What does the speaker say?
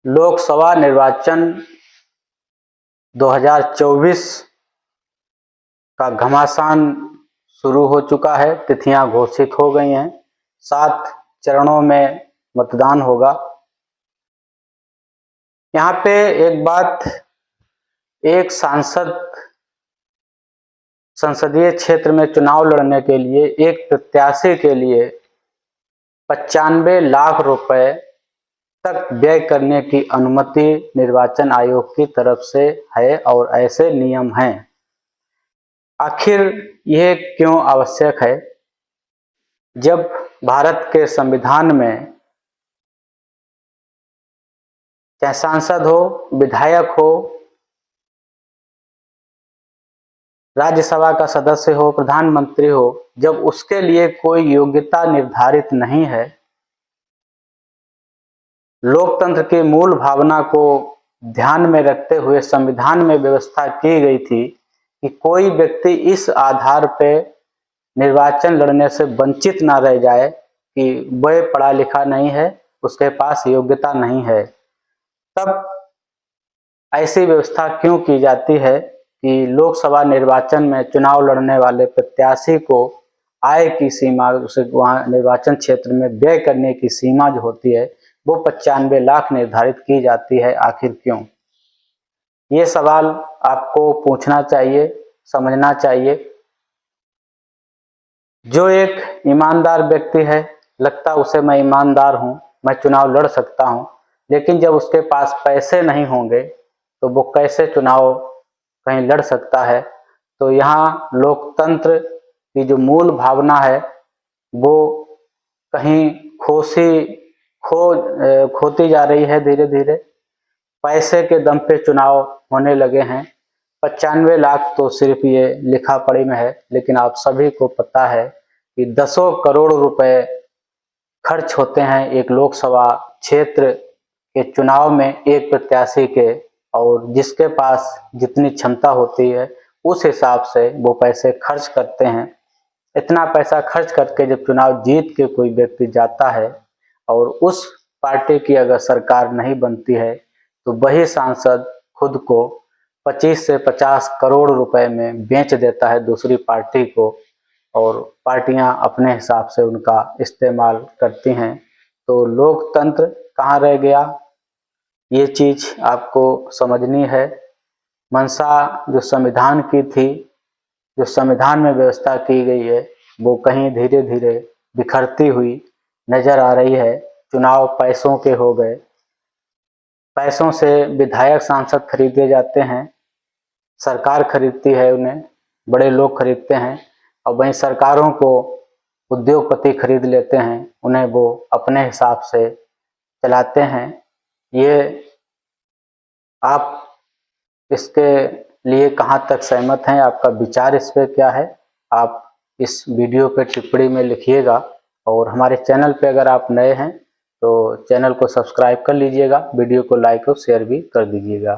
लोकसभा निर्वाचन 2024 का घमासान शुरू हो चुका है। तिथियां घोषित हो गई हैं। 7 चरणों में मतदान होगा। यहाँ पे एक बात, एक सांसद संसदीय क्षेत्र में चुनाव लड़ने के लिए एक प्रत्याशी के लिए 95 लाख रुपए तक व्यय करने की अनुमति निर्वाचन आयोग की तरफ से है और ऐसे नियम हैं। आखिर यह क्यों आवश्यक है? जब भारत के संविधान में चाहे सांसद हो, विधायक हो, राज्यसभा का सदस्य हो, प्रधानमंत्री हो, जब उसके लिए कोई योग्यता निर्धारित नहीं है, लोकतंत्र की मूल भावना को ध्यान में रखते हुए संविधान में व्यवस्था की गई थी कि कोई व्यक्ति इस आधार पे निर्वाचन लड़ने से वंचित ना रह जाए कि वह पढ़ा लिखा नहीं है, उसके पास योग्यता नहीं है। तब ऐसी व्यवस्था क्यों की जाती है कि लोकसभा निर्वाचन में चुनाव लड़ने वाले प्रत्याशी को आय की सीमा, उसे वहाँ निर्वाचन क्षेत्र में व्यय करने की सीमा जो होती है वो 95 लाख निर्धारित की जाती है। आखिर क्यों? ये सवाल आपको पूछना चाहिए, समझना चाहिए। जो एक ईमानदार व्यक्ति है, लगता उसे मैं ईमानदार हूँ, मैं चुनाव लड़ सकता हूँ, लेकिन जब उसके पास पैसे नहीं होंगे तो वो कैसे चुनाव कहीं लड़ सकता है? तो यहाँ लोकतंत्र की जो मूल भावना है वो कहीं खोती जा रही है धीरे धीरे। पैसे के दम पे चुनाव होने लगे हैं। 95 लाख तो सिर्फ ये लिखा पढ़ी में है, लेकिन आप सभी को पता है कि दसों करोड़ रुपए खर्च होते हैं एक लोकसभा क्षेत्र के चुनाव में एक प्रत्याशी के, और जिसके पास जितनी क्षमता होती है उस हिसाब से वो पैसे खर्च करते हैं। इतना पैसा खर्च करके जब चुनाव जीत के कोई व्यक्ति जाता है और उस पार्टी की अगर सरकार नहीं बनती है तो वही सांसद खुद को 25 से 50 करोड़ रुपए में बेच देता है दूसरी पार्टी को, और पार्टियां अपने हिसाब से उनका इस्तेमाल करती हैं। तो लोकतंत्र कहाँ रह गया? ये चीज आपको समझनी है। मंशा जो संविधान की थी, जो संविधान में व्यवस्था की गई है, वो कहीं धीरे धीरे बिखरती हुई नजर आ रही है। चुनाव पैसों के हो गए। पैसों से विधायक सांसद खरीदे जाते हैं, सरकार खरीदती है उन्हें, बड़े लोग खरीदते हैं, और वहीं सरकारों को उद्योगपति खरीद लेते हैं, उन्हें वो अपने हिसाब से चलाते हैं। ये आप इसके लिए कहाँ तक सहमत हैं? आपका विचार इस पे क्या है? आप इस वीडियो पे टिप्पणी में लिखिएगा, और हमारे चैनल पे अगर आप नए हैं तो चैनल को सब्सक्राइब कर लीजिएगा, वीडियो को लाइक और शेयर भी कर दीजिएगा।